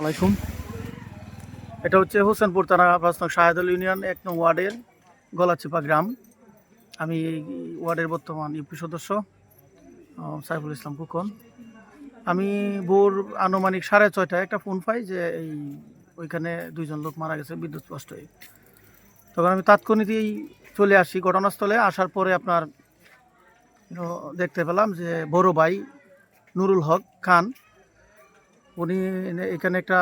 আলাইকুম। এটা হচ্ছে হোসেনপুর থানা ৫ নং শাহেদুল ইউনিয়ন ১ নং ওয়ার্ডের গলাচিপা গ্রাম। আমি এই ওয়ার্ডের বর্তমান ইউপি সদস্য সাইফুল ইসলাম খোকন। আমি ভোর আনুমানিক ৬:৩০টায় একটা ফোন পাই যে ওইখানে ২ জন লোক মারা গেছে বিদ্যুৎস্পৃষ্ট হয়ে। তখন আমি তাৎক্ষণিকই চলে আসি ঘটনাস্থলে। আসার পরে আপনার দেখতে পেলাম যে বড় ভাই নুরুল হক খান, উনি এখানে একটা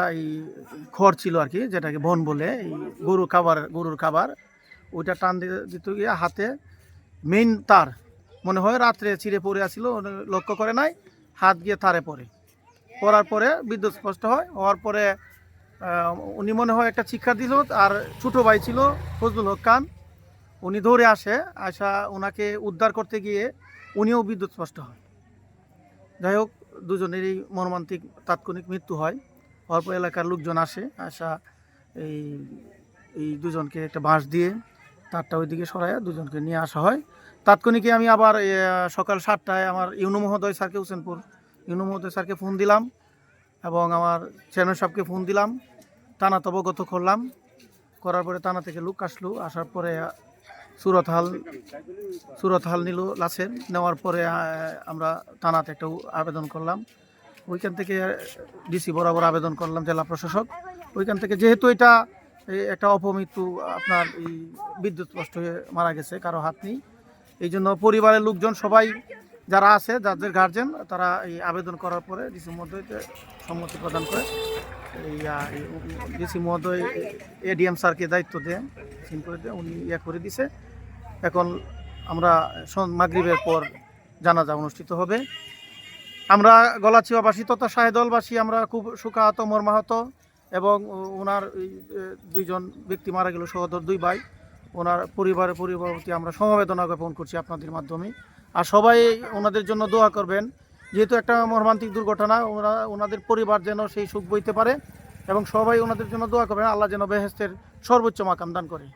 খড় ছিল আর কি, যেটাকে বন বলে, এই গরুর খাবার ওইটা টান দিতে গিয়ে হাতে মেইন তার মনে হয় রাত্রে ছিঁড়ে পড়ে আসছিল, লক্ষ্য করে নাই, হাত গিয়ে তারে পড়ার পরে বিদ্যুৎ স্পষ্ট হওয়ার পরে উনি মনে হয় একটা শিক্ষা দিল। আর ছোটো ভাই ছিল ফজলুল হক খান, উনি দৌড়ে আসা ওনাকে উদ্ধার করতে গিয়ে উনিও বিদ্যুৎ স্পষ্ট হয়। যাই হোক, দুজনেরই মর্মান্তিক তাৎক্ষণিক মৃত্যু হয়। অল্প এলাকার লোকজন আসা এই এই দুজনকে একটা বাঁশ দিয়ে তারটা ওইদিকে সরাইয়া দুজনকে নিয়ে আসা হয়। তাৎক্ষণিকই আমি আবার সকাল 7টায় আমার ইউনো মহোদয় স্যারকে, হোসেনপুর ইউনো মহোদয় স্যারকে ফোন দিলাম এবং আমার চেয়ারম্যান সাহেবকে ফোন দিলাম। থানাতে অবগত করার পরে থানা থেকে লোক আসার পরে সুরত হাল নিল লাশের। নেওয়ার পরে আমরা থানাতে একটা আবেদন করলাম। ওইখান থেকে ডিসি বরাবর আবেদন করলাম, জেলা প্রশাসক। ওইখান থেকে যেহেতু এটা একটা অপমৃত্যু, আপনার এই বিদ্যুৎস্পষ্ট হয়ে মারা গেছে, কারো হাত নেই, এই জন্য পরিবারের লোকজন সবাই যারা আছে, যাদের গার্জেন, তারা এই আবেদন করার পরে ডিসি মহোদয়কে সম্মতি প্রদান করে এই ডিসি মহোদয় এডিএম স্যারকে দায়িত্ব দেন, সিন করে দেন, উনি করে দিছে। এখন আমরা মাগরিবের পর জানাজা অনুষ্ঠিত হবে। আমরা গলাচিপাবাসী তথা শাহেদলবাসী আমরা খুব শোকাহত, মর্মাহত, এবং ওনার 2 জন ব্যক্তি মারা গেল, সহোদর 2 ভাই, ওনার পরিবারের প্রতি আমরা সমবেদনা জ্ঞাপন করছি আপনাদের মাধ্যমে। আর সবাই ওনাদের জন্য দোয়া করবেন, যেহেতু একটা মর্মান্তিক দুর্ঘটনা, ওনাদের পরিবার যেন সেই সুখ বইতে পারে, এবং সবাই ওনাদের জন্য দোয়া করবেন, আল্লাহ যেন বেহেশতের সর্বোচ্চ মাকাম দান করে।